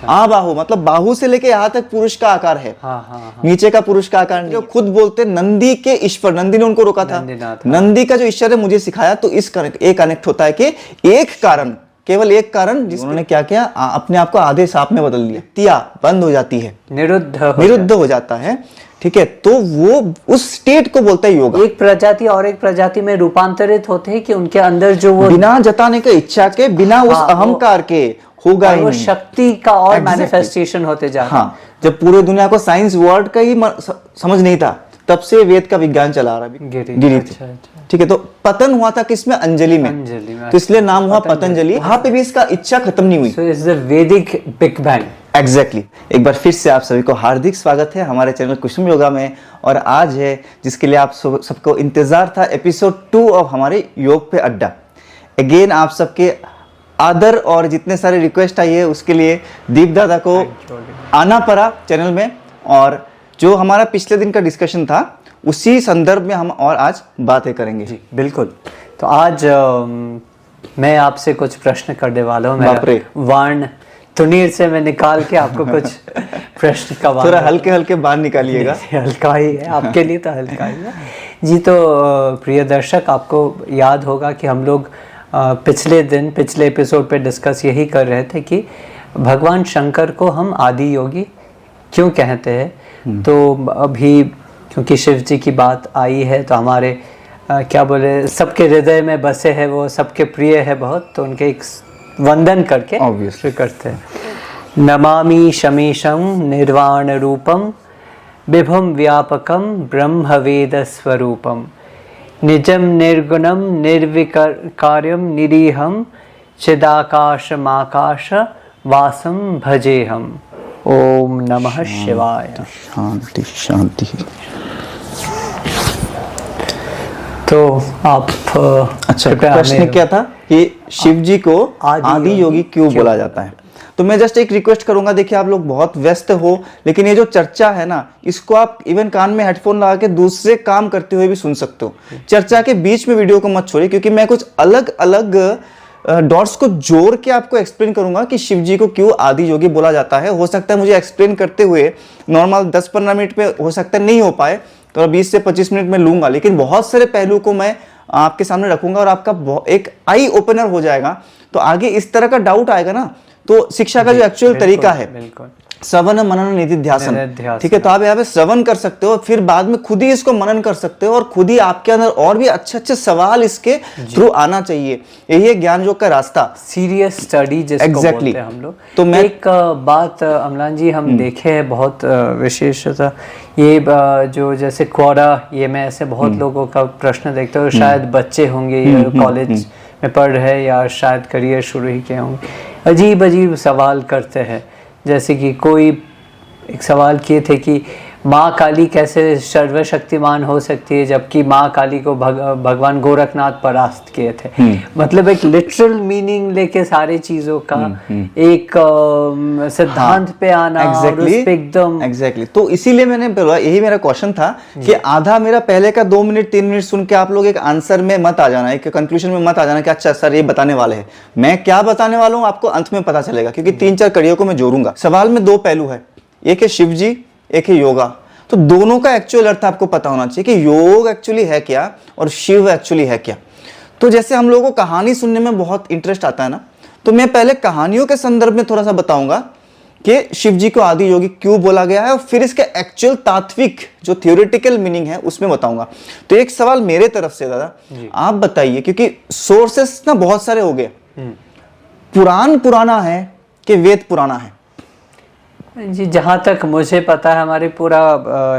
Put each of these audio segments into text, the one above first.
आबाहु मतलब बाहु से लेके यहाँ तक पुरुष का आकार है। नीचे का पुरुष का आकार नहीं। जो खुद बोलते नंदी के ईश्वर, नंदी ने उनको रोका था, नंदी का जो ईश्वर है मुझे सिखाया, तो इस कनेक्ट होता है कि एक कारण, केवल एक कारण जिन्होंने क्या किया, अपने आप को आधे सांप में बदल दिया, तिया बंद हो जाती है, निरुद्ध हो जाता है। ठीक है, तो वो उस स्टेट को बोलता है योगा। एक प्रजाति और एक प्रजाति में रूपांतरित होते हैं कि उनके अंदर जो वो बिना जताने के इच्छा के, बिना उस अहंकार के होगा ही नहीं। शक्ति का और मैनिफेस्टेशन होते जाता है। जब पूरे दुनिया को साइंस वर्ड का ही समझ नहीं था, तब से वेद का विज्ञान चला रहा है गिरी। ठीक है, तो पतन हुआ था किसमें, अंजलि में, तो इसलिए नाम हुआ पतंजलि। वहां पे भी इसका इच्छा खत्म नहीं हुई। So it's the Vedic Big Bang। Exactly. एक बार फिर से आप सभी को हार्दिक स्वागत है हमारे चैनल कुसुम योगा में। और आज है जिसके लिए आप सबको इंतजार था, एपिसोड 2 ऑफ हमारे योग पे अड्डा। अगेन आप सबके आदर और जितने सारे रिक्वेस्ट आई है उसके लिए दीप दादा को आना पड़ा चैनल में, और जो हमारा पिछले दिन का डिस्कशन था उसी संदर्भ में हम और आज बातें करेंगे। जी बिल्कुल। तो आज मैं आपसे कुछ प्रश्न करने वाला हूँ। वाण तुनीर से मैं निकाल के आपको कुछ प्रश्न का थोड़ा हल्के हल्के बाहर निकालिएगा। हल्का ही है आपके लिए, तो हल्का ही है जी। तो प्रिय दर्शक, आपको याद होगा कि हम लोग पिछले एपिसोड पे डिस्कस यही कर रहे थे कि भगवान शंकर को हम आदि योगी क्यों कहते हैं। तो अभी क्योंकि शिव जी की बात आई है, तो हमारे क्या बोले, सबके हृदय में बसे हैं, वो सबके प्रिय है बहुत, तो उनके एक वंदन करके शुरू करते हैं। नमामि शमीशं निर्वाण रूपम विभुम व्यापकम ब्रह्म वेद स्वरूपम निजम निर्गुणम निर्विकार्यम निरीहम चिदाकाश माकाश वासम भजेहम। ओम नमः शिवाय। शांति शांति। तो आप अच्छा, प्रश्न क्या था कि शिव जी को आदि योगी क्यों बोला जाता है। तो मैं जस्ट एक रिक्वेस्ट करूंगा, देखिए आप लोग बहुत व्यस्त हो, लेकिन ये जो चर्चा है ना, इसको आप इवन कान में हेडफोन लगा के दूसरे काम करते हुए भी सुन सकते हो। चर्चा के बीच में वीडियो को मत छोड़िए, क्योंकि मैं कुछ अलग अलग डॉट्स को जोड़ के आपको एक्सप्लेन करूंगा कि शिव जी को क्यों आदि योगी बोला जाता है। हो सकता है मुझे एक्सप्लेन करते हुए नॉर्मल 10-15 मिनट में हो सकता है नहीं हो पाए, तो 20 से 25 मिनट में लूंगा, लेकिन बहुत सारे पहलू को मैं आपके सामने रखूंगा और आपका एक आई ओपनर हो जाएगा। तो आगे इस तरह का डाउट आएगा ना, तो शिक्षा का जो एक्चुअल तरीका है, श्रवण मनन निधिध्यासन, ठीक है, तो आप यहाँ पे श्रवण कर सकते हो, फिर बाद में खुद ही इसको मनन कर सकते हो, और खुद ही आपके अंदर और भी अच्छे अच्छे सवाल इसके थ्रू आना चाहिए। यही है ज्ञान योग का रास्ता, सीरियस स्टडी जिसको बोलते हैं हम लोग। तो मैं एक बात अमलान जी हम देखे है बहुत विशेषता, ये जो जैसे क्वारा, ये मैं ऐसे बहुत लोगों का प्रश्न देखता हूँ, शायद बच्चे होंगे या कॉलेज में पढ़ रहे हैं या शायद करियर शुरू ही किए होंगे, अजीब अजीब सवाल करते हैं। जैसे कि कोई एक सवाल किए थे कि माँ काली कैसे सर्वशक्तिमान हो सकती है, जबकि माँ काली को भगवान गोरखनाथ परास्त किए थे। मतलब एक लिटरल मीनिंग लेके सारे चीजों का एक सिद्धांत पे आना, और उस पे एकदम एग्जैक्टली। तो इसीलिए मैंने बोला, यही मेरा क्वेश्चन था कि आधा मेरा पहले का 2 मिनट 3 मिनट सुन के आप लोग एक आंसर में मत आ जाना, एक कंक्लूजन में मत आ जाना कि अच्छा सर ये बताने वाले हैं। मैं क्या बताने वाला हूँ आपको अंत में पता चलेगा, क्योंकि 3-4 कड़ियों को मैं जोड़ूंगा। सवाल में 2 पहलू है, एक है शिव जी, एक है योगा। तो दोनों का एक्चुअल अर्थ आपको पता होना चाहिए कि योग एक्चुअली है क्या और शिव एक्चुअली है क्या। तो जैसे हम लोगों को कहानी सुनने में बहुत इंटरेस्ट आता है ना, तो मैं पहले कहानियों के संदर्भ में थोड़ा सा बताऊंगा कि शिव जी को आदि योगी क्यों बोला गया है, और फिर इसके एक्चुअल तात्विक जो थियोरेटिकल मीनिंग है उसमें बताऊंगा। तो एक सवाल मेरे तरफ से दादा, आप बताइए, क्योंकि सोर्सेस ना बहुत सारे हो गए, पुराण पुराना है कि वेद पुराना है। जी जहाँ तक मुझे पता है, हमारे पूरा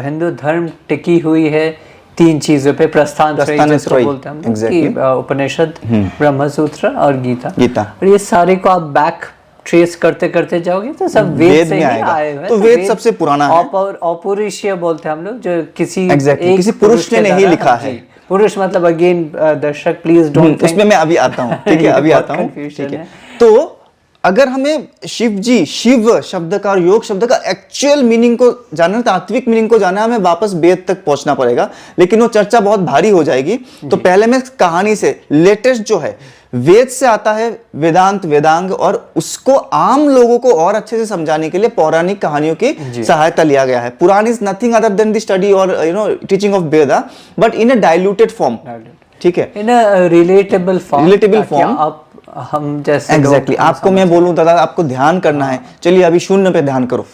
हिंदू धर्म टिकी हुई है 3 चीजों पे, प्रस्थान त्रयी बोलते हैं हम, कि उपनिषद, ब्रह्मसूत्र और गीता। और ये सारे को आप बैक ट्रेस करते करते जाओगे तो सब वेद से ही आए हुए। तो वेद सबसे पुराना है। औपनिषद बोलते हैं हम लोग, जो किसी किसी पुरुष ने नहीं लिखा है। पुरुष मतलब अगेन दर्शक प्लीज डोंट, उसमें मैं अभी आता हूँ, ठीक है, अभी आता हूँ, ठीक है। तो अगर हमें शिव शब्द का और योग शब्द का एक्चुअल मीनिंग को जानना, तात्विक मीनिंग को जानना, हमें वापस वेद तक पहुंचना पड़ेगा, लेकिन वो चर्चा बहुत भारी हो जाएगी। तो पहले मैं कहानी से, लेटेस्ट जो है वेद से आता है वेदांत, वेदांग, और उसको आम लोगों को और अच्छे से समझाने के लिए पौराणिक कहानियों की सहायता लिया गया है। Purana is nothing other than the study और teaching of Veda, but in a diluted form, ठीक है, इन अ रिलेटेबल फॉर्म। आप हम जैसे एग्जैक्टली आपको मैं बोलूं दादा, आपको ध्यान करना है, चलिए अभी शून्य पे ध्यान करो,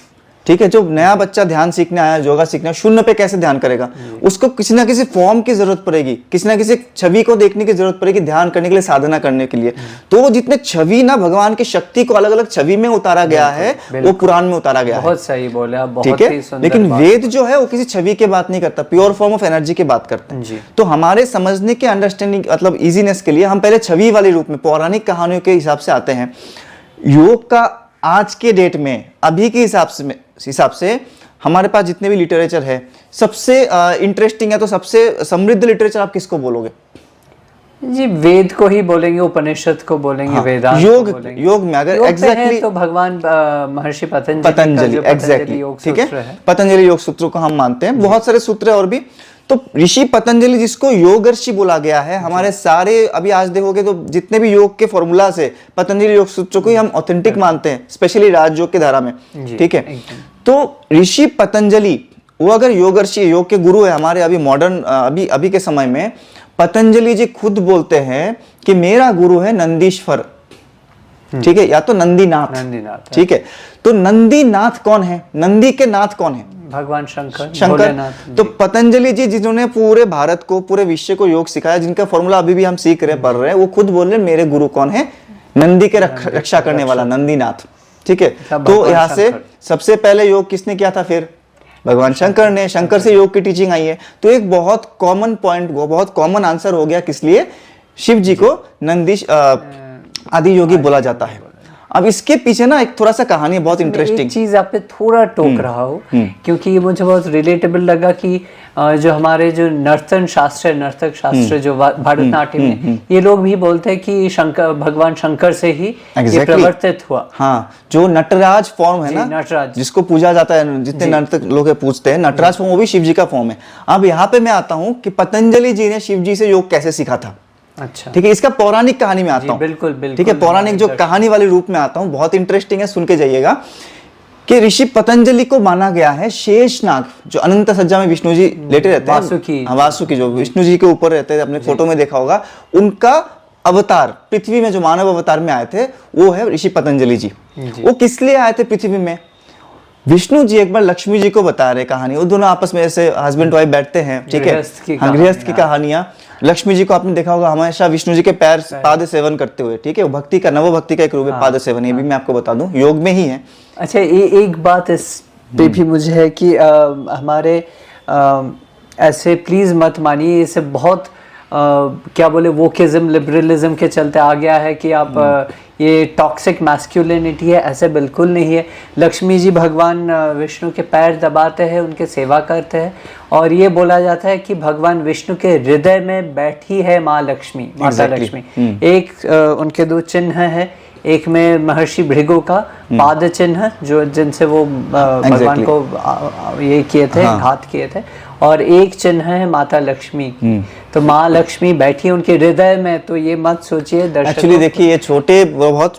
ठीक है। जो नया बच्चा ध्यान सीखने आया, योगा सीखने, शून्य पे कैसे ध्यान करेगा? उसको किसी ना किसी फॉर्म की जरूरत पड़ेगी, किसी ना किसी छवि को देखने की जरूरत पड़ेगी ध्यान करने के लिए, साधना करने के लिए। तो वो जितने छवि ना, भगवान की शक्ति को अलग अलग छवि में उतारा गया है, वो पुराण में उतारा गया है। बहुत सही बोले आप, बहुत ठीक है। ही सुंदर लेकिन बात। वेद जो है वो किसी छवि की बात नहीं करता, प्योर फॉर्म ऑफ एनर्जी की बात करता है। तो हमारे समझने के, अंडरस्टैंडिंग मतलब इजीनेस के लिए हम पहले छवि वाले रूप में पौराणिक कहानियों के हिसाब से आते हैं। योग का आज के डेट में, अभी के हिसाब से हमारे पास जितने भी लिटरेचर है, सबसे इंटरेस्टिंग है तो सबसे समृद्ध लिटरेचर आप किसको बोलोगे? जी वेद को ही बोलेंगे, उपनिषद को बोलेंगे, हाँ, वेदांत योग को बोलेंगे। योग में अगर योग पे एग्जैक्टली है तो भगवान महर्षि पतंजलि एग्जैक्टली, योग ठीक सूत्र है, पतंजलि योग सूत्रों को हम मानते हैं। बहुत सारे सूत्र है और भी। तो ऋषि पतंजलि जिसको योगर्षि बोला गया है, हमारे सारे अभी आज देखोगे तो जितने भी योग के फॉर्मूला से पतंजलि योग सूत्रों को ही हम ऑथेंटिक मानते हैं, स्पेशली राजयोग की धारा में, ठीक है। तो ऋषि पतंजलि वो अगर योगर्षि, योग के गुरु है हमारे अभी मॉडर्न, अभी के समय में पतंजलि जी खुद बोलते हैं कि मेरा गुरु है नंदीश्वर, ठीक है, या तो नंदीनाथ, ठीक है। तो नंदीनाथ कौन है? नंदी के नाथ कौन है? भगवान शंकर। तो पतंजलि जी जिन्होंने पूरे भारत को, पूरे विश्व को योग सिखाया, जिनका फॉर्मूला अभी भी हम सीख रहे, पढ़ रहे हैं, वो खुद बोल रहे मेरे गुरु कौन है? नंदी के रक्षा करने वाला नंदीनाथ, ठीक है। तो यहाँ से सबसे पहले योग किसने किया था? फिर भगवान शंकर ने। शंकर से योग की टीचिंग आई है। तो एक बहुत कॉमन पॉइंट, बहुत कॉमन आंसर हो गया किस लिए शिव जी को नंदीश आदि योगी बोला जाता है। अब इसके पीछे ना एक थोड़ा सा कहानी है बहुत इंटरेस्टिंग। एक चीज आप पे थोड़ा टोक रहा हूँ क्योंकि ये मुझे बहुत रिलेटेबल लगा कि जो हमारे जो नर्तक शास्त्र जो भरतनाट्यम में, ये लोग भी बोलते हैं कि भगवान शंकर से ही ये प्रवर्तित हुआ। हाँ, जो नटराज फॉर्म है ना, नटराज जिसको पूजा जाता है, जितने नर्तक लोग पूछते हैं, नटराज फॉर्म वो भी शिव जी का फॉर्म है। अब यहाँ पे मैं आता हूँ कि पतंजलि जी ने शिव जी से योग कैसे सीखा था। अच्छा, ठीक है, इसका पौराणिक कहानी में आता हूँ। बिल्कुल बिल्कुल, ठीक है, पौराणिक जो कहानी वाले रूप में आता हूँ, बहुत इंटरेस्टिंग है, सुन के जाइएगा। कि ऋषि पतंजलि को माना गया है शेषनाग, जो अनंत सज्जा में विष्णु जी लेटे रहते हैं, वासुकी जो विष्णु जी के ऊपर रहते हैं, अपने फोटो में देखा होगा, उनका अवतार पृथ्वी में जो मानव अवतार में आए थे वो है ऋषि पतंजलि जी। वो किस लिए आए थे पृथ्वी में? विष्णु जी एक बार लक्ष्मी जी को बता रहे कहानी, वो दोनों आपस में ऐसे हस्बैंड वाइफ बैठते हैं, ठीक है, गृहस्थ की कहानियां। लक्ष्मी जी को आपने देखा होगा हमेशा विष्णु जी के पैर पाद सेवन करते हुए, ठीक है, वो भक्ति का, नवो भक्ति का एक रूप है पाद सेवन, ये भी मैं आपको बता दूं योग में ही है। अच्छा, एक बात इस पे भी मुझे है कि हमारे ऐसे प्लीज मत मानिए, इसे बहुत क्या बोले वोकिज्म लिबरलिज्म के चलते आ गया है कि आप ये टॉक्सिक मैस्कुलिनिटी है, ऐसे बिल्कुल नहीं है। लक्ष्मी जी भगवान विष्णु के पैर दबाते हैं, उनके सेवा करते हैं, और ये बोला जाता है कि भगवान विष्णु के हृदय में बैठी है माँ लक्ष्मी, माता लक्ष्मी। एक उनके दो चिन्ह है, एक में महर्षि भृगु का पाद चिन्ह जो जिनसे वो भगवान को ये किए थे, घात किए थे, और एक चिन्ह है माता लक्ष्मी। तो माँ लक्ष्मी बैठी उनके हृदय में। तो ये मत सोचिए दर्शकों, एक्चुअली देखिए ये बहुत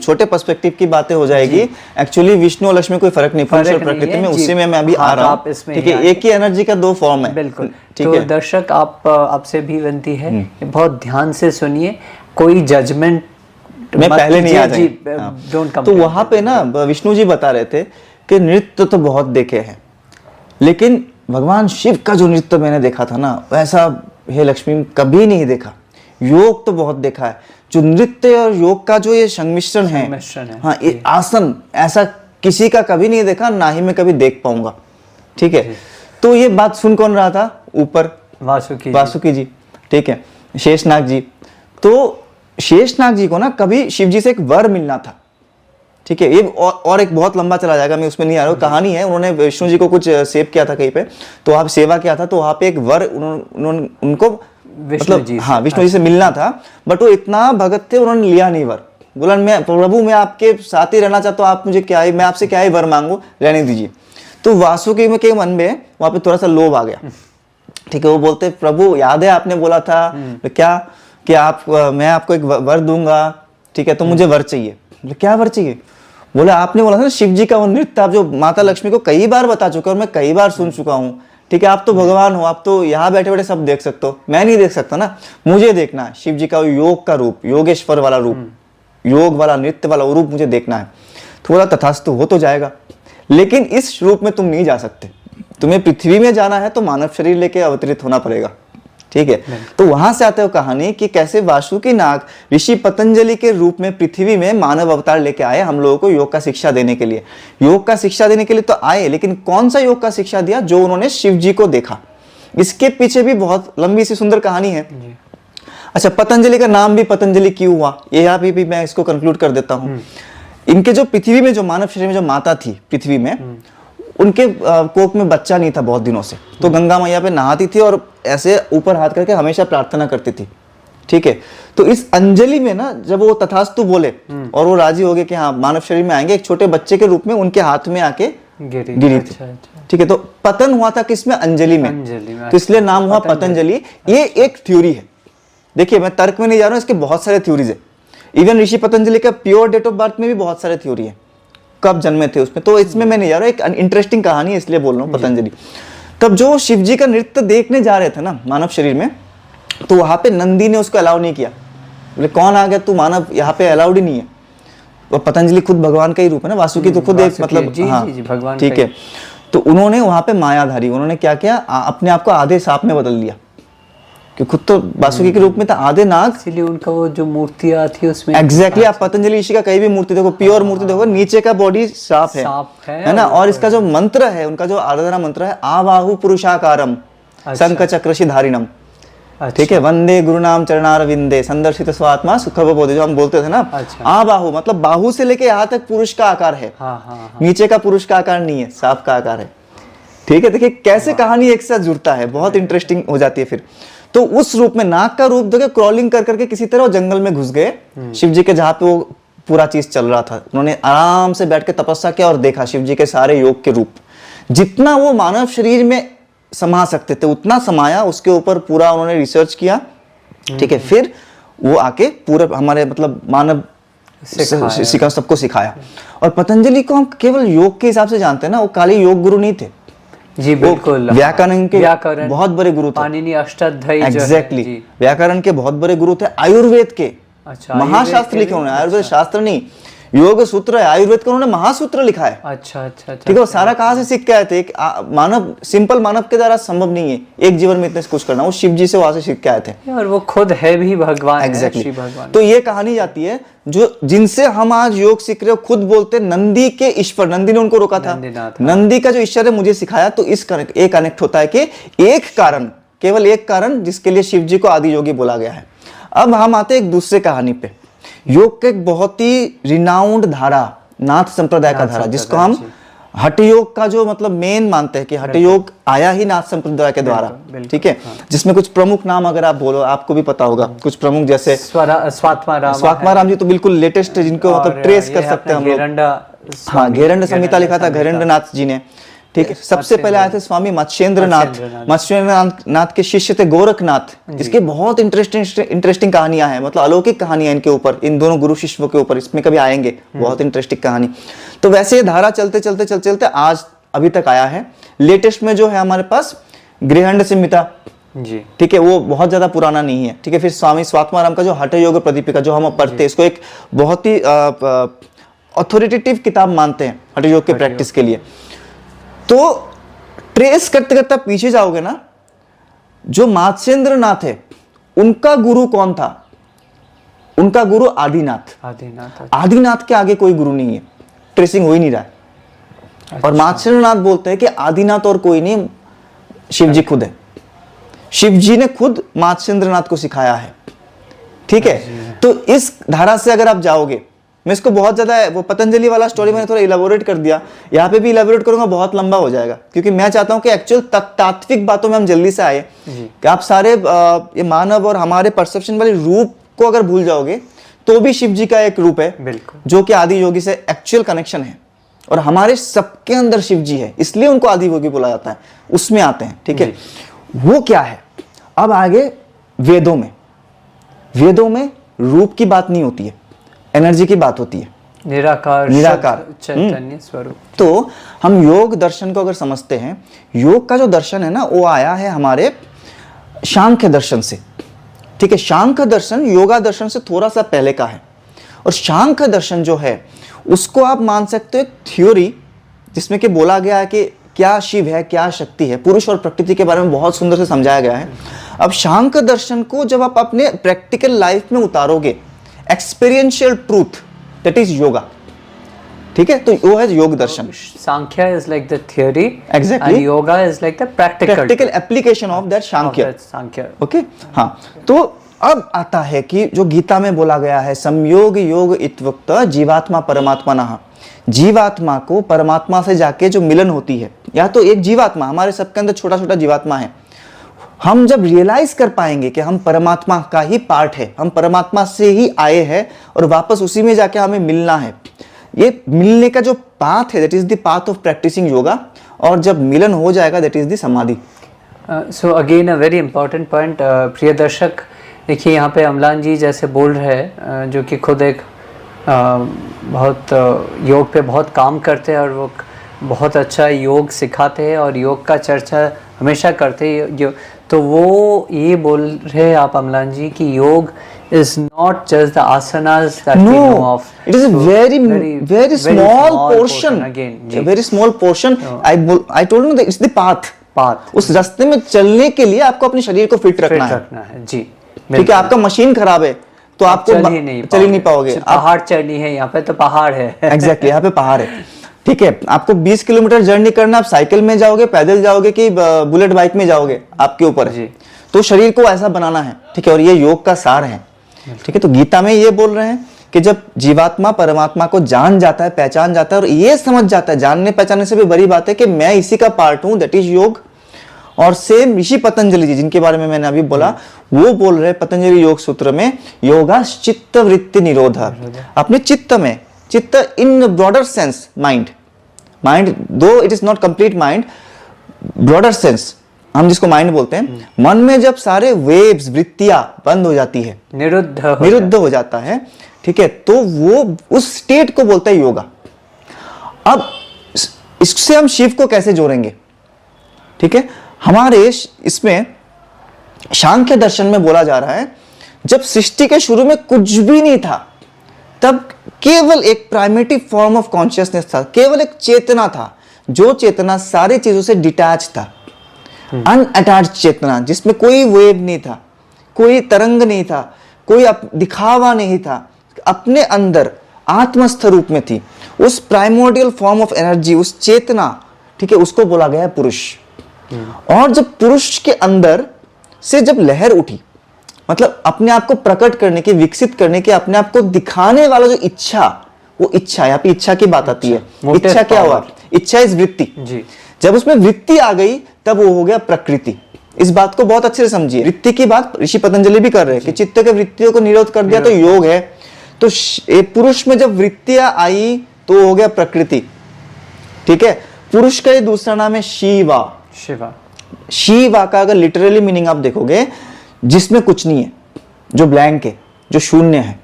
छोटे पर्सपेक्टिव की बातें हो जाएगी। एक्चुअली विष्णु और लक्ष्मी कोई फर्क नहीं, प्रकृति में उसी में मैं अभी आ रहा हूँ, ठीक है, एक ही एनर्जी का दो फॉर्म है। बिल्कुल, तो दर्शक आपसे भी विनती है बहुत ध्यान से सुनिए, कोई जजमेंट मैं पहले नहीं आ जाए। तो वहां पे ना विष्णु जी बता रहे थे कि नृत्य तो बहुत देखे हैं, लेकिन भगवान शिव का जो नृत्य मैंने देखा था ना, वैसा हे लक्ष्मी कभी नहीं देखा। योग तो बहुत देखा है, जो नृत्य और योग का जो ये संमिश्रण है, हाँ, ये आसन ऐसा किसी का कभी नहीं देखा, ना ही मैं कभी देख पाऊंगा। ठीक है, तो ये बात सुन कौन रहा था? ऊपर वासुकी जी, ठीक है, शेषनाग जी। तो शेषनाग जी को ना कभी शिव जी से एक वर मिलना था, ठीक है, ये और एक बहुत लंबा चला जाएगा, मैं उसमें नहीं आ रहा हूँ। कहानी है, उन्होंने विष्णु जी को कुछ सेव किया था कहीं पे, तो वहां सेवा किया था, तो वहां पे एक वर उनको मतलब हाँ विष्णु जी से मिलना था, बट वो इतना भगत थे, उन्होंने लिया नहीं वर, बोला मैं प्रभु मैं आपके साथ ही रहना चाहता हूँ, आप मुझे क्या ही, मैं आपसे क्या ही वर मांगू, रहने दीजिए। तो वासुकी में के मन में वहां पे थोड़ा सा लोभ आ गया। ठीक है, वो बोलते प्रभु याद है आपने बोला था क्या कि आप मैं आपको एक वर दूंगा, ठीक है, तो मुझे वर चाहिए। बोले क्या वर चाहिए? बोले आपने बोला था ना शिव जी का वो नृत्य आप जो माता लक्ष्मी को कई बार बता चुका और मैं कई बार सुन चुका हूँ, ठीक है, आप तो भगवान हो, आप तो यहाँ बैठे बैठे सब देख सकते हो, मैं नहीं देख सकता ना, मुझे देखना है शिव जी का योग का रूप, योगेश्वर वाला रूप, योग वाला नृत्य वाला वो रूप मुझे देखना है। तो बोला तथास्तु, हो तो जाएगा, लेकिन इस रूप में तुम नहीं जा सकते, तुम्हें पृथ्वी में जाना है तो मानव शरीर लेके अवतरित होना पड़ेगा। ठीक है, तो वहां से आते हो कहानी कि कैसे वासुकी नाग ऋषि पतंजलि के रूप में पृथ्वी में मानव अवतार लेके आए हम लोगों को योग का शिक्षा देने के लिए। योग का शिक्षा देने के लिए तो आए, लेकिन कौन सा योग का शिक्षा दिया? जो उन्होंने शिव जी को देखा। इसके पीछे भी बहुत लंबी सी सुंदर कहानी है। अच्छा, पतंजलि का नाम भी पतंजलि क्यों हुआ, ये यहाँ भी मैं इसको कंक्लूड कर देता हूँ। इनके जो पृथ्वी में जो मानव शरीर में जो माता थी पृथ्वी में, उनके कोख में बच्चा नहीं था बहुत दिनों से, तो गंगा मैया पे नहाती थी और ऐसे ऊपर हाथ करके हमेशा प्रार्थना करती थी। ठीक है, तो इस अंजलि में ना जब वो तथास्तु बोले और वो राजी हो गए कि हाँ मानव शरीर में आएंगे, एक छोटे बच्चे के रूप में उनके हाथ में आके गिरी थी। ठीक है, तो पतन हुआ था किसमें? अंजलि में, तो इसलिए नाम हुआ पतंजलि। ये एक थ्योरी है, देखिए मैं तर्क में नहीं जा रहा हूँ, इसके बहुत सारे थ्योरीज है। इवन ऋषि पतंजलि का प्योर डेट ऑफ बर्थ में भी बहुत सारे थ्योरी है, कब जन्मे थे उसमें, तो इसमें मैं नहीं जा रहा हूँ, एक इंटरेस्टिंग कहानी है इसलिए बोल रहा हूँ पतंजलि। तब जो शिव जी का नृत्य देखने जा रहे थे ना मानव शरीर में, तो वहां पे नंदी ने उसको अलाउ नहीं किया। बोले कौन आ गया तू, मानव यहाँ पे अलाउड ही नहीं है। और पतंजलि खुद भगवान का ही रूप है ना, वासुकी तो खुद एक मतलब हाँ ठीक है। तो उन्होंने वहां पे मायाधारी, उन्होंने क्या किया, अपने आप को आधे सांप में बदल दिया, कि खुद तो वासुकी के रूप में था, आधे नाग, इसलिए उनका वो जो मूर्तियां थी उसमें एग्जैक्टली आप पतंजलि ऋषि का कहीं भी मूर्ति देखो, प्योर मूर्ति देखो, नीचे का बॉडी सांप है ना, और इसका जो मंत्र है, उनका जो आराधना मंत्र है, आबाहु पुरुषाकारम शंख चक्रशी धारिणम। ठीक है, वंदे गुरुनाम चरणारविंदे संदर्शित स्वात्मा सुखबोधे, जो हम बोलते थे ना। आबाहु मतलब बाहु से लेके यहाँ तक पुरुष का आकार है, नीचे का पुरुष का आकार नहीं है, सांप का आकार है। ठीक है, देखिए कैसे कहानी एक साथ जुड़ता है, बहुत इंटरेस्टिंग हो जाती है फिर। तो उस रूप में नाग का रूप देखे क्रॉलिंग कर करके किसी तरह वो जंगल में घुस गए शिव जी के, जहां पे वो पूरा चीज चल रहा था। उन्होंने आराम से बैठ के तपस्या किया और देखा शिव जी के सारे योग के रूप, जितना वो मानव शरीर में समा सकते थे उतना समाया, उसके ऊपर पूरा उन्होंने रिसर्च किया। ठीक है, फिर वो आके पूरा हमारे मतलब मानव सबको सिखाया। और पतंजलि को हम केवल योग के हिसाब से जानते हैं ना, वो खाली योग गुरु नहीं थे जी, बिल्कुल व्याकरण के बहुत बड़े गुरु थे, पाणिनि अष्टाध्यायी एग्जैक्टली व्याकरण के बहुत बड़े गुरु थे, आयुर्वेद के महाशास्त्र लिखे उन्होंने, आयुर्वेद शास्त्र नहीं, योग सूत्र है, आयुर्वेद का उन्होंने महासूत्र लिखा है। अच्छा, ठीक है, वो सारा कहाँ से सीख के आए थे? एक मानव, सिंपल मानव के द्वारा संभव नहीं है एक जीवन में इतने कुछ करना, वो शिव जी से वहां से सीख के आए थे, और वो खुद है भी भगवान, एग्जैक्टली। तो ये कहानी जाती है, जो जिनसे हम आज योग सीख रहे हो खुद बोलते नंदी के ईश्वर, नंदी ने उनको रोका था, नंदी का जो ईश्वर है मुझे सिखाया। तो इस कनेक्ट होता है कि एक कारण, केवल एक कारण जिसके लिए शिव जी को आदि योगी बोला गया है। अब हम आते हैं एक दूसरे कहानी पे, योग के एक बहुत ही रिनाउंड धारा, नाथ संप्रदाय का धारा, जिसको हम हठ योग का जो मतलब मेन मानते हैं कि हठ योग आया ही नाथ संप्रदाय के द्वारा। ठीक है, जिसमें कुछ प्रमुख नाम अगर आप बोलो, आपको भी पता होगा कुछ प्रमुख, जैसे स्वात्मा राम जी तो बिल्कुल लेटेस्ट है, जिनको मतलब ट्रेस कर सकते हैं हम लोग। हाँ, घेरंड संहिता लिखा था घेरंड नाथ जी ने। ठीक है, सबसे पहले आए थे स्वामी मत्स्येंद्र नाथ के शिष्य थे गोरखनाथ, जिसके बहुत इंटरेस्टिंग कहानियां हैं, मतलब अलौकिक कहानियां इनके ऊपर, इन दोनों गुरु शिष्यों के ऊपर, इसमें कभी आएंगे, बहुत इंटरेस्टिंग कहानी। तो वैसे ये धारा चलते चलते आज अभी तक आया है। लेटेस्ट में जो है हमारे पास गृहंड संहिता जी, ठीक है, वो बहुत ज्यादा पुराना नहीं है। ठीक है, फिर स्वामी स्वात्माराम का जो हठ योग प्रदीपिका जो हम पढ़ते हैं, इसको एक बहुत ही अथॉरिटेटिव किताब मानते हैं हठ योग के प्रैक्टिस के लिए। तो ट्रेस करते करते पीछे जाओगे ना, जो मत्स्येंद्र नाथ है उनका गुरु कौन था? उनका गुरु आदिनाथ। आदिनाथ के आगे कोई गुरु नहीं है, ट्रेसिंग हो ही नहीं रहा है। अच्छा। और मत्स्येंद्र नाथ बोलते हैं कि आदिनाथ और कोई नहीं, शिव जी खुद है। शिव जी ने खुद मत्स्येंद्र नाथ को सिखाया है। ठीक है, तो इस धारा से अगर आप जाओगे, मैं इसको बहुत ज्यादा, वो पतंजलि वाला स्टोरी मैंने थोड़ा इलाबोरेट कर दिया, यहाँ पे भी इलाबोरेट करूंगा बहुत लंबा हो जाएगा, क्योंकि मैं चाहता हूं कि एक्चुअल तात्विक बातों में हम जल्दी से आए, कि आप सारे ये मानव और हमारे परसेप्शन वाले रूप को अगर भूल जाओगे तो भी शिव जी का एक रूप है, बिल्कुल। जो कि आदि योगी से एक्चुअल कनेक्शन है, और हमारे सबके अंदर शिव जी है, इसलिए उनको आदि योगी बोला जाता है, उसमें आते हैं। ठीक है, वो क्या है? अब आगे वेदों में रूप की बात नहीं होती है, एनर्जी की बात होती है, निराकार चैतन्य स्वरूप। तो हम योग दर्शन को अगर समझते हैं, योग का जो दर्शन है ना, वो आया है हमारे सांख्य दर्शन से। ठीक है, सांख्य दर्शन योगा दर्शन से थोड़ा सा पहले का है, और सांख्य दर्शन जो है उसको आप मान सकते हो एक थ्योरी, जिसमें कि बोला गया है कि क्या शिव है, क्या शक्ति है, पुरुष और प्रकृति के बारे में बहुत सुंदर से समझाया गया है। अब सांख्य दर्शन को जब आप अपने प्रैक्टिकल लाइफ में उतारोगे, experiential truth, that is yoga. ठीक है, तो वो है योग दर्शन। Samkhya is like the theory, exactly, and yoga is like the practical application of that Samkhya. Okay, हाँ, तो अब आता है कि जो गीता में बोला गया है, संयोग योग इत्युक्त जीवात्मा परमात्मा नहा, जीवात्मा को परमात्मा से जाके जो मिलन होती है, या तो एक जीवात्मा, हमारे सबके अंदर छोटा छोटा जीवात्मा है, हम जब रियलाइज कर पाएंगे कि हम परमात्मा का ही पार्ट है, हम परमात्मा से ही आए हैं और वापस उसी में जाके हमें मिलना है, ये मिलने का जो पाथ है, that is the path of practising yoga, और जब मिलन हो जाएगा that is the samadhi. So again a very important point. प्रिय दर्शक, देखिए यहाँ पे अमलान जी जैसे बोल रहे हैं, जो कि खुद एक बहुत योग पे बहुत काम करते हैं, और वो बहुत अच्छा योग सिखाते हैं और योग का चर्चा हमेशा करते हैं। तो वो ये बोल रहे हैं आप अमलान जी कि योग is not just the asanas that we know of. It is a very small portion. Again, a very small portion. I told you that it's the path. उस रास्ते में चलने के लिए आपको अपने शरीर को फिट रखना है। जी, ठीक है, आपका मशीन खराब है तो आपको चल ही नहीं पाओगे। पहाड़ चढ़नी है, यहाँ पे तो पहाड़ है। एग्जैक्टली, यहाँ पे पहाड़ है। ठीक है, आपको 20 किलोमीटर जर्नी करना, आप साइकिल में जाओगे, पैदल जाओगे कि बुलेट बाइक में जाओगे, आपके ऊपर है। तो शरीर को ऐसा बनाना है। ठीक है, और ये योग का सार है। ठीक है, तो गीता में ये बोल रहे हैं कि जब जीवात्मा परमात्मा को जान जाता है, पहचान जाता है, और ये समझ जाता है, जानने पहचानने से भी बड़ी बात है कि मैं इसी का पार्ट हूं, दैट इज योग। और सेम ऋषि पतंजलि जी, जिनके बारे में मैंने अभी बोला, वो बोल रहे पतंजलि योग सूत्र में, योगा चित्त वृत्ति निरोध, अपने चित्त में, चित्त इन ब्रॉडर सेंस, माइंड दो it is not complete mind, broader sense हम जिसको माइंड बोलते हैं, मन में जब सारे वेव्स, वृत्तियां बंद हो जाती है, निरुद्ध हो जाता है, ठीक है, तो वो उस स्टेट को बोलता है योगा। अब इससे हम शिव को कैसे जोड़ेंगे? ठीक है, हमारे इसमें सांख्य दर्शन में बोला जा रहा है, जब सृष्टि के शुरू में कुछ भी नहीं था, तब केवल एक प्राइमेटिव फॉर्म ऑफ कॉन्शियसनेस था, केवल एक चेतना था, जो चेतना सारी चीजों से डिटैच था, अनअटैच्ड चेतना, जिसमें कोई वेव नहीं था, कोई तरंग नहीं था, कोई दिखावा नहीं था, अपने अंदर आत्मस्थ रूप में थी, उस प्राइमोर्डियल फॉर्म ऑफ एनर्जी, उस चेतना, ठीक है, उसको बोला गया है पुरुष। और जब पुरुष के अंदर से जब लहर उठी, मतलब अपने आप को प्रकट करने की, विकसित करने की, अपने आप को दिखाने वाला जो इच्छा, वो इच्छा, यहाँ पे इच्छा की बात आती है। इच्छा क्या हुआ? इच्छा इज वृत्ति जी। जब उसमें वृत्ति आ गई तब वो हो गया प्रकृति। इस बात को बहुत अच्छे से समझिए। वृत्ति की बात ऋषि पतंजलि भी कर रहे हैं कि चित्त के वृत्तियों को निरोध कर दिया तो योग है। तो पुरुष में जब वृत्तियां आई तो हो गया प्रकृति। ठीक है, पुरुष का ही दूसरा नाम है शिवा। शिवा का अगर लिटरली मीनिंग आप देखोगे, जिसमें कुछ नहीं है, जो ब्लैंक है, जो शून्य है।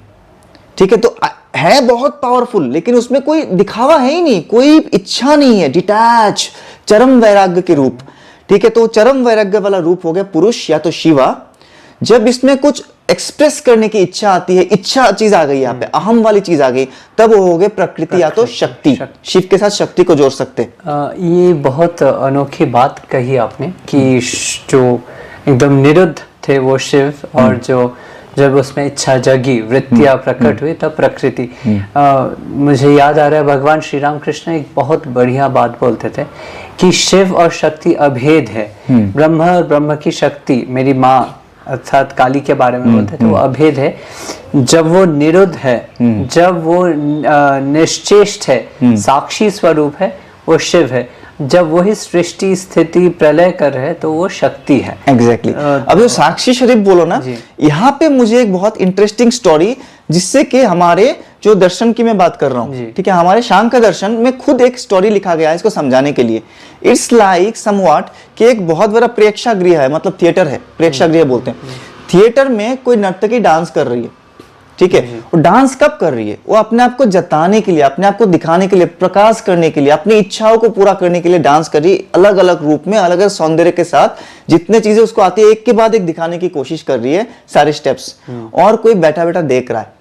ठीक है, तो है बहुत पावरफुल, लेकिन उसमें कोई दिखावा है ही नहीं, कोई इच्छा नहीं है, डिटैच, चरम वैराग्य के रूप। ठीक है, तो चरम वैराग्य वाला रूप हो गया पुरुष या तो शिवा। जब इसमें कुछ एक्सप्रेस करने की इच्छा आती है, इच्छा चीज आ गई यहाँ पे, अहम वाली चीज आ गई, तब वो हो गए प्रकृति या तो शक्ति। शिव के साथ शक्ति को जोड़ सकते। ये बहुत अनोखी बात कही आपने कि जो एकदम निरुद्ध थे वो शिव, और जो जब उसमें इच्छा जगी, वृत्तियां प्रकट हुई, तब प्रकृति। मुझे याद आ रहा है भगवान श्री राम कृष्ण एक बहुत बढ़िया बात बोलते थे कि शिव और शक्ति अभेद है। ब्रह्म और ब्रह्म की शक्ति, मेरी माँ अर्थात काली के बारे में बोलते थे, वो अभेद है। जब वो निरुद्ध है, जब वो निश्चेष्ट है, साक्षी स्वरूप है, वो शिव है। जब वही सृष्टि स्थिति प्रलय कर रहे तो वो शक्ति है। एग्जैक्टली। अब जो साक्षी शरीफ बोलो ना, यहाँ पे मुझे एक बहुत इंटरेस्टिंग स्टोरी जिससे कि हमारे जो दर्शन की मैं बात कर रहा जी। हूँ, ठीक है, हमारे शांकर दर्शन में खुद एक स्टोरी लिखा गया है इसको समझाने के लिए। इट्स लाइक समव्हाट कि एक बहुत बड़ा प्रेक्षागृह है, मतलब थिएटर है, प्रेक्षागृह बोलते हैं। थिएटर में कोई नर्तकी डांस कर रही है, ठीक है, वो डांस कब कर रही है? वो अपने आप को जताने के लिए, अपने आप को दिखाने के लिए, प्रकाश करने के लिए, अपनी इच्छाओं को पूरा करने के लिए डांस कर रही है, अलग अलग रूप में, अलग अलग सौंदर्य के साथ, जितने चीजें उसको आती है एक के बाद एक दिखाने की कोशिश कर रही है, सारे स्टेप्स। और कोई बैठा बैठा देख रहा है,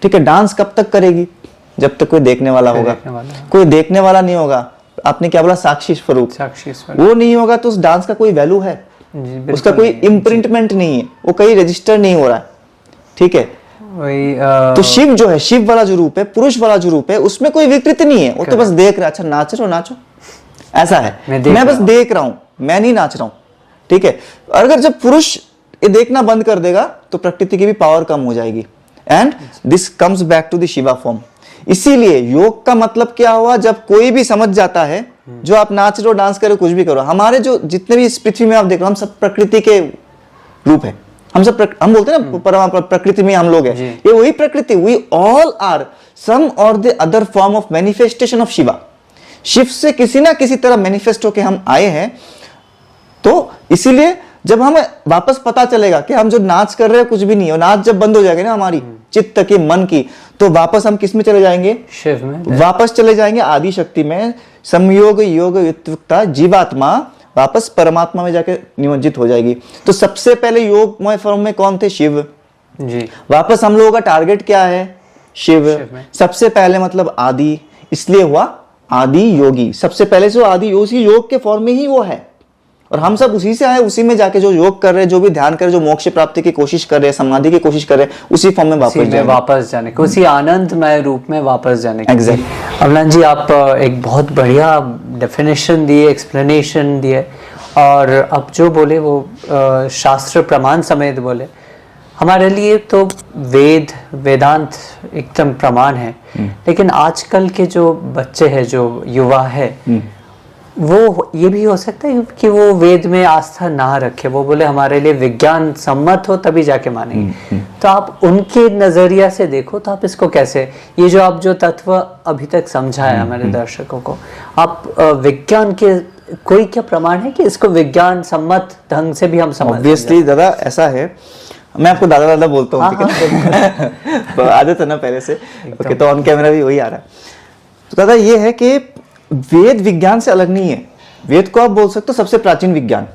ठीक है। डांस कब तक करेगी? जब तक कोई देखने वाला होगा। कोई देखने वाला नहीं होगा, आपने क्या बोला, साक्षी स्वरूप, वो नहीं होगा तो उस डांस का कोई वैल्यू है? उसका कोई इम्प्रिंटमेंट नहीं है, वो कहीं रजिस्टर नहीं हो रहा है, ठीक है। तो शिव जो है, शिव वाला जो रूप है, पुरुष वाला जो रूप है, उसमें कोई विकृति नहीं है, वो तो बस देख रहा है, अच्छा नाच रहा हो नाचो, ऐसा है, मैं बस देख रहा हूं, मैं नहीं नाच रहा हूं, ठीक है। अगर जब पुरुष ये देखना बंद कर देगा तो प्रकृति की भी पावर कम हो जाएगी, and this comes back to the Shiva form. इसीलिए योग का मतलब क्या हुआ? जब कोई भी समझ जाता है, जो आप नाच रहे हो, डांस करो, कुछ भी करो, हमारे जो जितने भी इस पृथ्वी में आप देख रहे हो, हम सब प्रकृति के रूप है, हम सब हम बोलते हैं ना प्रकृति में हम लोग हैं, ये वही प्रकृति, वी ऑल आर सम और the other form of manifestation of Shiva. Shiv से किसी ना किसी तरह मैनिफेस्ट होके हम आए हैं। तो इसीलिए जब हमें वापस पता चलेगा कि हम जो नाच कर रहे हैं कुछ भी नहीं है, नाच जब बंद हो जाएगा ना हमारी चित्त की, मन की, तो वापस हम किस में चले जाएंगे? शिव में वापस चले जाएंगे, आदि शक्ति में, संयोग योग युक्तता, जीवात्मा वापस परमात्मा में जाके निमज्जित हो जाएगी। तो सबसे पहले योगमय फॉर्म में कौन थे? शिव जी। वापस हम लोगों का टारगेट क्या है? शिव। सबसे पहले मतलब आदि, इसलिए हुआ आदि योगी। सबसे पहले जो आदि योग के फॉर्म में ही वो है, और हम सब उसी से आए, उसी में जाके जो योग कर रहे हैं, जो भी ध्यान कर रहे हैं, जो मोक्ष प्राप्ति की कोशिश कर रहे हैं, समाधि की कोशिश कर रहे हैं, उसी फॉर्म में वापस जाने के, उसी आनंदमय रूप में वापस जाने के। एग्जैक्ट। अमलान जी, आप एक बहुत बढ़िया डेफिनेशन दिए, एक्सप्लेनेशन दिए, और अब जो बोले वो शास्त्र प्रमाण समेत बोले। हमारे लिए तो वेदांत एकदम प्रमाण है, लेकिन आजकल के जो बच्चे हैं, जो युवा है, वो ये भी हो सकता है कि वो वेद में आस्था ना रखे, वो बोले हमारे लिए विज्ञान सम्मत हो तभी जाके मानेंगे। तो आप उनके नजरिया से देखो, तो आप इसको कैसे, ये जो आप जो तत्व अभी तक समझा है हमारे दर्शकों को, आप विज्ञान के कोई क्या प्रमाण है कि इसको विज्ञान सम्मत ढंग से भी हम समझ? ऑब्वियसली दादा ऐसा है, मैं आपको दादा दादा बोलता हूँ, ठीक है, आदत है ना पहले से, ओके, तो ऑन कैमरा भी वही आ रहा है। तो दादा ये है कि वेद विज्ञान से अलग नहीं है। वेद को आप बोल सकते हो सबसे प्राचीन विज्ञान,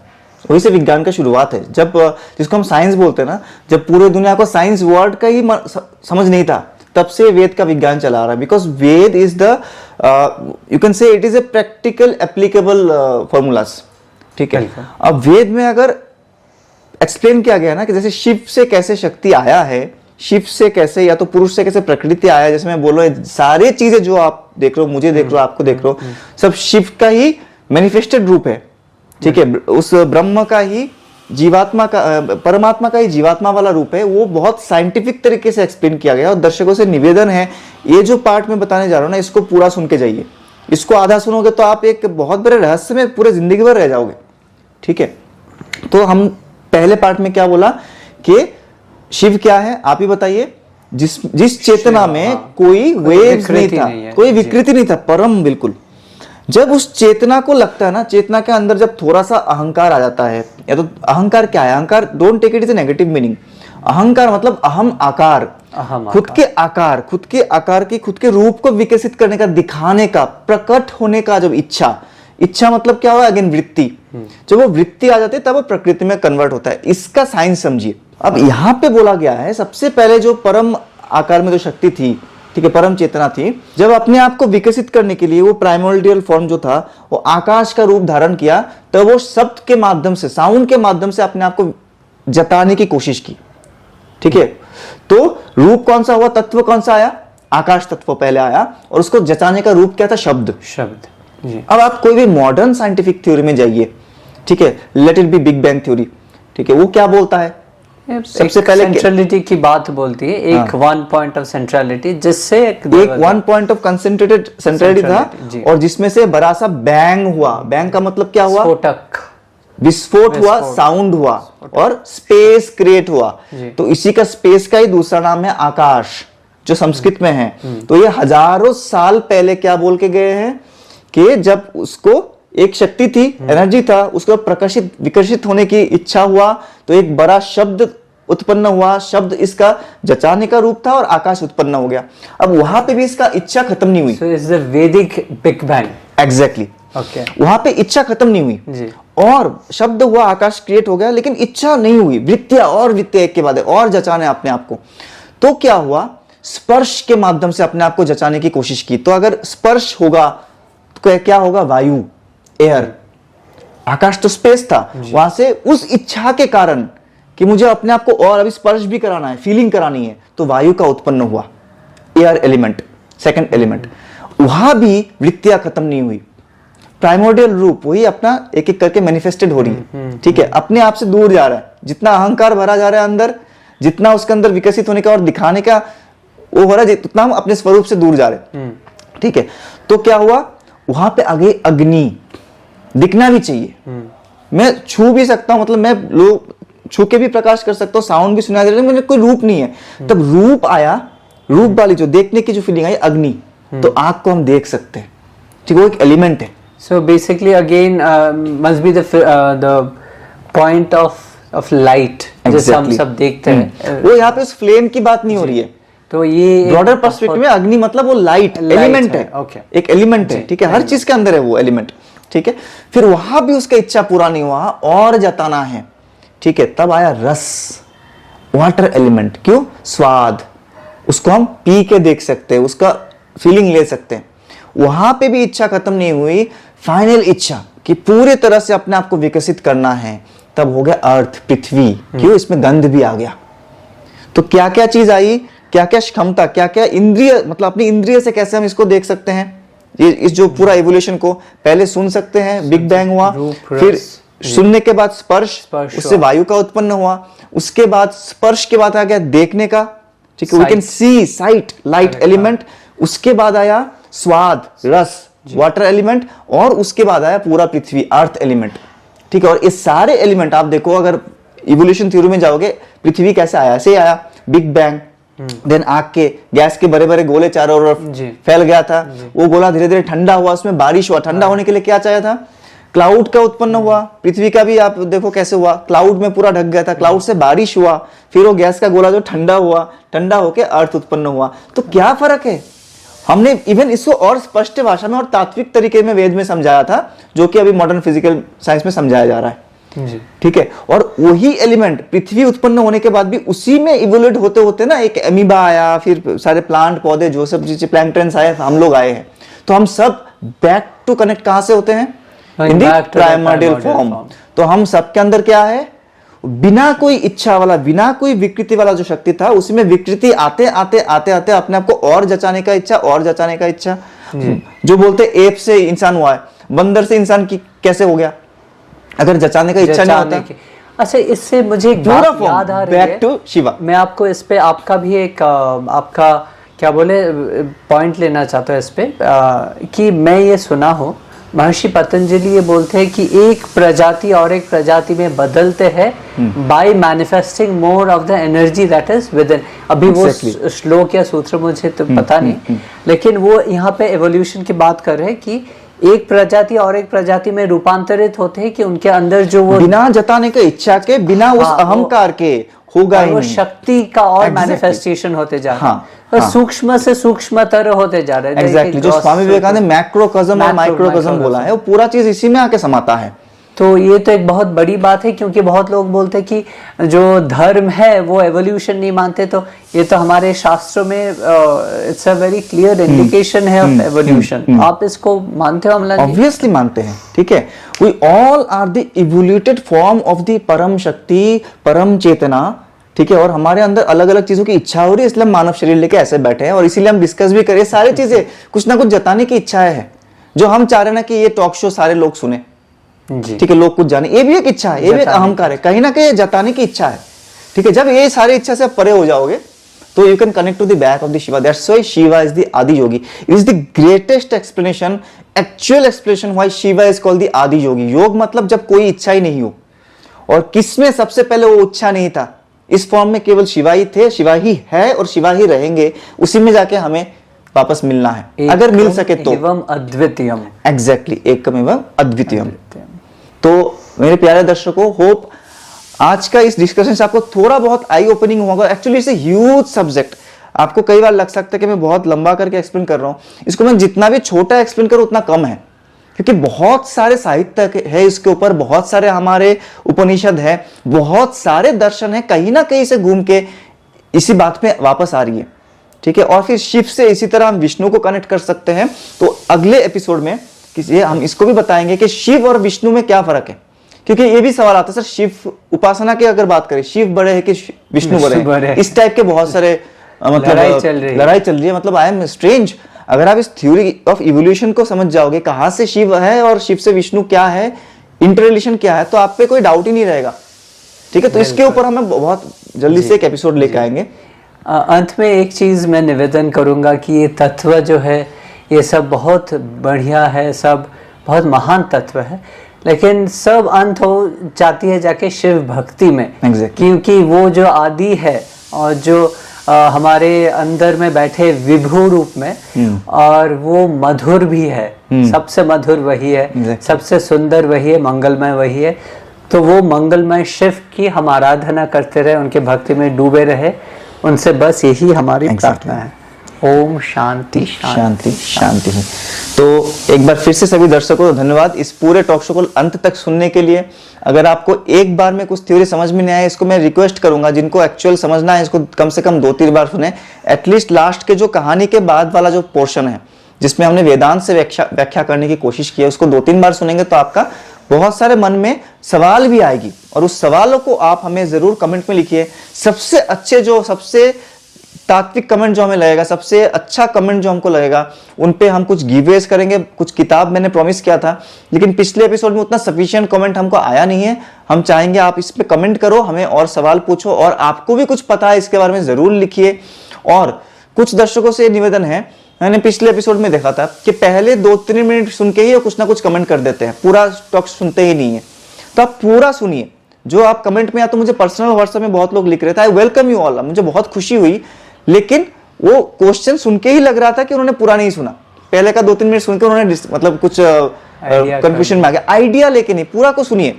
वही से विज्ञान का शुरुआत है। जब जिसको हम साइंस बोलते हैं ना, जब पूरे दुनिया को साइंस वर्ड का ही समझ नहीं था, तब से वेद का विज्ञान चला रहा है। Because Veda is the you can say it is a practical applicable formulas, ठीक है। अब वेद में अगर एक्सप्लेन किया गया ना कि जैसे शिव से कैसे शक्ति आया है, शिव से कैसे या तो पुरुष से कैसे प्रकृति आया, जैसे मैं बोल रहा हूँ सारी चीजें जो आप देख रहे हो, मुझे देख रहे हो, आपको देख रहे हो, सब शिव का ही मैनिफेस्टेड रूप है, ठीक है। उस ब्रह्म का ही जीवात्मा का, परमात्मा का ही जीवात्मा वाला रूप है। वो बहुत साइंटिफिक तरीके से एक्सप्लेन किया गया, और दर्शकों से निवेदन है, ये जो पार्ट में बताने जा रहा हूँ ना, इसको पूरा सुन के जाइए। इसको आधा सुनोगे तो आप एक बहुत बड़े रहस्य में पूरे जिंदगी भर रह जाओगे, ठीक है। तो हम पहले पार्ट में क्या बोला कि शिव क्या है, आप ही बताइए। जिस चेतना में कोई वेव्स नहीं था, कोई विकृति नहीं था, परम बिल्कुल। जब उस चेतना को लगता है ना, चेतना के अंदर जब थोड़ा सा अहंकार आ जाता है, या तो अहंकार क्या है? अहंकार, don't take it is a negative meaning. अहंकार मतलब अहम आकार, खुद के आकार, खुद के आकार की, खुद के रूप को विकसित करने का, दिखाने का, प्रकट होने का जब इच्छा मतलब क्या हुआ? अगेन वृत्ति। जब वो वृत्ति आ जाती है तब वो प्रकृति में कन्वर्ट होता है। इसका साइंस समझिए। अब यहाँ पे बोला गया है सबसे पहले जो परम आकार में जो शक्ति थी, ठीक है, परम चेतना थी, जब अपने आप को विकसित करने के लिए वो प्राइमोर्डियल फॉर्म जो था वो आकाश का रूप धारण किया, तब वो शब्द के माध्यम से, साउंड के माध्यम से अपने आप को जताने की कोशिश की, ठीक है। तो रूप कौन सा हुआ? तत्व कौन सा आया? आकाश तत्व पहले आया, और उसको जताने का रूप क्या था? शब्द। जी। अब आप कोई भी मॉडर्न साइंटिफिक थ्योरी में जाइए, ठीक है, let it be big bang theory, ठीक है, वो क्या बोलता है? सबसे पहले सेंट्रलिटी की बात बोलती है, एक वन पॉइंट ऑफ सेंट्रलिटी, जिससे एक one point of concentrated centrality था, और जिसमें से बड़ा सा बैंग हुआ। बैंग का मतलब क्या हुआ? स्फोटक। विस्फोट हुआ, साउंड हुआ और स्पेस क्रिएट हुआ। तो इसी का स्पेस का ही दूसरा नाम है आकाश, जो संस्कृत में है। तो ये हजारों साल पहले क्या बोल के गए हैं कि जब उसको एक शक्ति थी, एनर्जी था, उसको प्रकाशित विकसित होने की इच्छा हुआ तो एक बड़ा शब्द उत्पन्न हुआ। शब्द इसका जचाने का रूप था और आकाश उत्पन्न हो गया। अब वहां पे भी इसका इच्छा खत्म नहीं हुई। So it's the Vedic Big Bang. Exactly Okay. वहां पे इच्छा खत्म नहीं हुई जी। और शब्द हुआ, आकाश क्रिएट हो गया, लेकिन इच्छा नहीं हुई। वृत्तियां और वृत्तियां एक के बाद और जचाने अपने आप को। तो क्या हुआ, स्पर्श के माध्यम से अपने आप को जचाने की कोशिश की। तो अगर स्पर्श होगा तो क्या होगा, वायु, एयर। आकाश तो स्पेस था, वहां से उस इच्छा के कारण कि मुझे अपने आप को और अभी स्पर्श भी कराना है, फीलिंग करानी है, तो वायु का उत्पन्न हुआ, एयर एलिमेंट, सेकंड एलिमेंट। वहां भी वृत्तियां खत्म नहीं हुई। प्राइमोर्डियल रूप वही अपना एक एक करके मैनिफेस्टेड हो रही है। ठीक है, अपने आप से दूर जा रहा है। जितना अहंकार भरा जा रहा है अंदर, जितना उसके अंदर विकसित होने का और दिखाने का वो हो रहा है, उतना हम अपने स्वरूप से दूर जा रहे हैं। ठीक है, तो क्या हुआ, वहां पे आगे अग्नि दिखना भी चाहिए। मैं छू भी सकता हूं, मतलब मैं लोग छू के भी प्रकाश कर सकता हूँ, साउंड भी सुनाई दे रहा है, मुझे कोई रूप नहीं है। तब रूप आया, रूप वाली जो देखने की जो फीलिंग आई, अग्नि, तो आंख को हम देख सकते हैं। ठीक है, वो एक एलिमेंट है। So basically again must be the point of light जैसे हम सब देखते हैं। वो यहाँ पे उस फ्लेम की बात नहीं हो रही है। तो ये ब्रॉडर पर्सपेक्टिव में अग्नि मतलब वो लाइट एलिमेंट है। Okay. एक एलिमेंट है। ठीक है, हर चीज के अंदर है वो एलिमेंट। ठीक है, फिर वहां भी उसका इच्छा पूरा नहीं हुआ और जताना है। ठीक है, तब आया रस, वाटर एलिमेंट। क्यों, स्वाद, उसको हम पी के देख सकते हैं, उसका फीलिंग ले सकते हैं। वहां पे भी इच्छा खत्म नहीं हुई। फाइनल इच्छा कि पूरे तरह से अपने आप को विकसित करना है, तब हो गया अर्थ, पृथ्वी। क्यों, इसमें गंध भी आ गया। तो क्या क्या चीज आई, क्या क्या क्षमता, क्या क्या इंद्रिय, मतलब अपनी इंद्रिय से कैसे हम इसको देख सकते हैं। ये इस जो पूरा इवोल्यूशन को पहले सुन सकते हैं, बिग बैंग हुआ, फिर सुनने के बाद स्पर्श, उससे वायु का उत्पन्न हुआ, उसके बाद स्पर्श के बाद आ गया देखने का। ठीक है, we can see, sight, light element. उसके बाद आया स्वाद, रस, वाटर एलिमेंट, और उसके बाद आया पूरा पृथ्वी, अर्थ एलिमेंट। ठीक है, और ये सारे एलिमेंट आप देखो, अगर इवोल्यूशन थ्योरी में जाओगे, पृथ्वी कैसे आया, ऐसे आया, बिग बैंग, देन आग के गैस के बड़े बड़े गोले चारों ओर फैल गया था। वो गोला धीरे धीरे ठंडा हुआ, उसमें बारिश हुआ। ठंडा होने के लिए क्या चाहिए था, क्लाउड का उत्पन्न हुआ। पृथ्वी का भी आप देखो कैसे हुआ, क्लाउड में पूरा ढक गया था, क्लाउड से बारिश हुआ, फिर वो गैस का गोला जो ठंडा हुआ, ठंडा होके अर्थ उत्पन्न हुआ। तो क्या फर्क है, हमने इवन इसको और स्पष्ट भाषा में और तात्विक तरीके में वेद में समझाया था, जो कि अभी मॉडर्न फिजिकल साइंस में समझाया जा रहा है। ठीक है, और वही एलिमेंट पृथ्वी उत्पन्न होने के बाद भी उसी में इवोल्यूट होते होते ना एक एमीबा आया, फिर सारे प्लांट पौधे जो सब चीजें, प्लैंकटन्स आए, हम लोग आए हैं। तो हम सब बैक टू कनेक्ट कहां से होते हैं, इन द प्राइमर्डियल फॉर्म। तो हम सबके अंदर क्या है, बिना कोई इच्छा वाला, बिना कोई विकृति वाला जो शक्ति था, उसमें विकृति आते आते आते आते अपने आप को और जचाने का इच्छा, और जचाने का इच्छा। जो बोलते एप से इंसान हुआ है, बंदर से इंसान की कैसे हो गया, अगर जचाने का इच्छा नहीं होता। अच्छा, इससे मुझे एक बात याद आ रही है, बैक टू शिवा। मैं आपको इस पे आपका भी एक आपका क्या बोले पॉइंट लेना चाहता हूँ इस पे, कि मैं ये सुना हूँ, महर्षि पतंजलि ये बोलते हैं कि एक प्रजाति और एक प्रजाति में बदलते हैं by manifesting more of the energy that is within. अभी वो श्लोक या सूत्र मुझे तो पता नहीं, लेकिन वो यहाँ पे एवोल्यूशन की बात कर रहे हैं कि एक प्रजाति और एक प्रजाति में रूपांतरित होते हैं, कि उनके अंदर जो वो बिना जताने के इच्छा के, बिना उस अहंकार के होगा ही वो नहीं। शक्ति का और मैनिफेस्टेशन होते जा रहा है। तो सूक्ष्म से सूक्ष्मतर होते जा रहे हैं। एग्जैक्टली, जो स्वामी विवेकानंद ने मैक्रोकॉस्म और माइक्रोकॉस्म बोला है, वो पूरा चीज इसी में आके समाता है। तो ये तो एक बहुत बड़ी बात है, क्योंकि बहुत लोग बोलते हैं कि जो धर्म है वो एवोल्यूशन नहीं मानते। तो ये तो हमारे शास्त्रों में it's a very clear indication है ऑफ एवोल्यूशन। आप इसको मानते हो अमला जी? ऑब्वियसली मानते हैं। ठीक है, we all are the evoluted form of the Param Shakti, परम चेतना। ठीक है, और हमारे अंदर अलग अलग चीजों की इच्छा हो रही है, इसलिए हम मानव शरीर लेके ऐसे बैठे हैं, और इसीलिए हम डिस्कस भी करें। सारी चीजें कुछ ना कुछ जताने की इच्छा है, जो हम चाह रहे हैं ना कि ये टॉक शो सारे लोग सुने। ठीक है, लोग कुछ जाने, ये भी एक इच्छा है, ये भी एक अहंकार है, कहीं ना कहीं जताने की इच्छा है। ठीक है, जब ये सारी इच्छा से परे हो जाओगे, तो you can connect to the back of the Shiva, that's why Shiva is the Adi Yogi. It is the greatest explanation, actual explanation why Shiva is called the Adi Yogi. योग मतलब जब कोई इच्छा ही नहीं हो, और किसमें सबसे पहले वो इच्छा नहीं था, इस फॉर्म में केवल शिवा ही थे, शिवा ही है और शिवा ही रहेंगे, उसी में जाके हमें वापस मिलना है, अगर मिल सके तो। एवं अद्वितीयम, एग्जैक्टली, एकम एवं अद्वितीयम। तो मेरे प्यारे दर्शकों, होप आज का इस डिस्कशन से आपको थोड़ा बहुत आई ओपनिंग होगा। Actually it's a huge subject, आपको कई बार लग सकता है कि मैं बहुत लंबा करके एक्सप्लेन कर रहा हूं, इसको मैं जितना भी छोटा एक्सप्लेन करूं उतना कम है, क्योंकि बहुत सारे साहित्य है इसके ऊपर, बहुत सारे हमारे उपनिषद है, बहुत सारे दर्शन है, कहीं ना कहीं से घूम के इसी बात पे वापस आ रही है, ठीक है। और फिर शिव से इसी तरह हम विष्णु को कनेक्ट कर सकते हैं। तो अगले एपिसोड में हम इसको भी बताएंगे कि शिव और विष्णु में क्या फर्क है, क्योंकि ये भी सवाल आता है, सर शिव उपासना की अगर बात करें, शिव बड़े है कि विष्णु बड़े है, इस टाइप के बहुत सारे मतलब लड़ाई चल रही है। मतलब आई एम स्ट्रेंज, अगर आप इस थ्योरी ऑफ इवोल्यूशन को समझ जाओगे, कहां से शिव है और शिव से विष्णु क्या है, इंटर रिलेशन क्या है, तो आप पे कोई डाउट ही नहीं रहेगा, ठीक है। तो इसके ऊपर हमें बहुत जल्दी से एक एपिसोड लेके आएंगे। अंत में एक चीज मैं निवेदन करूंगा कि ये तत्व जो है ये सब बहुत बढ़िया है, सब बहुत महान तत्व है, लेकिन सब अंत हो जाती है जाके शिव भक्ति में। क्योंकि वो जो आदि है और जो हमारे अंदर में बैठे विभु रूप में, और वो मधुर भी है, सबसे मधुर वही है, सबसे सुंदर वही है, मंगलमय वही है। तो वो मंगलमय शिव की हम आराधना करते रहे, उनके भक्ति में डूबे रहे, उनसे बस यही हमारी प्रार्थना है। ओम शांति शांति शांति। तो एक बार फिर से सभी दर्शकों को धन्यवाद इस पूरे टॉक शो को अंत तक सुनने के लिए। अगर आपको एक बार में कुछ थ्योरी समझ में नहीं आया, इसको मैं रिक्वेस्ट करूंगा, जिनको एक्चुअल समझना है इसको कम से कम 2-3 बार सुने, एटलीस्ट लास्ट के जो कहानी के बाद वाला जो पोर्शन है जिसमें हमने वेदांत से व्याख्या करने की कोशिश की है, उसको 2-3 बार सुनेंगे तो आपका बहुत सारे मन में सवाल भी आएगी, और उस सवालों को आप हमें जरूर कमेंट में लिखिए। सबसे अच्छे जो सबसे तात्विक कमेंट जो हमें लगेगा, सबसे अच्छा कमेंट जो हमको लगेगा, उन पे हम कुछ गिवेज करेंगे। कुछ किताब मैंने प्रॉमिस किया था, लेकिन पिछले एपिसोड में उतना सफिशिएंट कमेंट हमको आया नहीं है। हम चाहेंगे आप इस पे कमेंट करो, हमें और सवाल पूछो, और आपको भी कुछ पता है इसके बारे में जरूर लिखिए। और कुछ दर्शकों से निवेदन है, मैंने पिछले एपिसोड में देखा था कि पहले 2-3 मिनट सुन के ही कुछ ना कुछ कमेंट कर देते हैं, पूरा टॉक सुनते ही नहीं है। तो आप पूरा सुनिए जो आप कमेंट में, या तो मुझे पर्सनल व्हाट्सएप में बहुत लोग लिख रहे थे, आई वेलकम यू ऑल, मुझे बहुत खुशी हुई, लेकिन वो क्वेश्चन सुन के ही लग रहा था कि उन्होंने पूरा नहीं सुना। पहले का 2-3 मिनट सुनकर उन्होंने मतलब कुछ कंफ्यूजन में आ गया, आइडिया लेके नहीं, पूरा को सुनिए,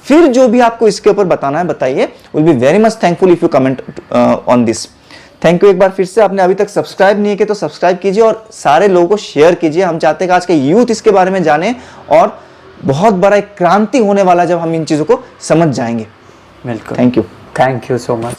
फिर जो भी आपको इसके ऊपर बताना है बताइए। Will be very much thankful if you comment on this. Thank you एक बार फिर से। आपने अभी तक सब्सक्राइब नहीं किया तो सब्सक्राइब कीजिए और सारे लोगों को शेयर कीजिए। हम चाहते हैं कि आज के यूथ इसके बारे में जाने, और बहुत बड़ा एक क्रांति होने वाला जब हम इन चीजों को समझ जाएंगे। बिल्कुल, थैंक यू सो मच।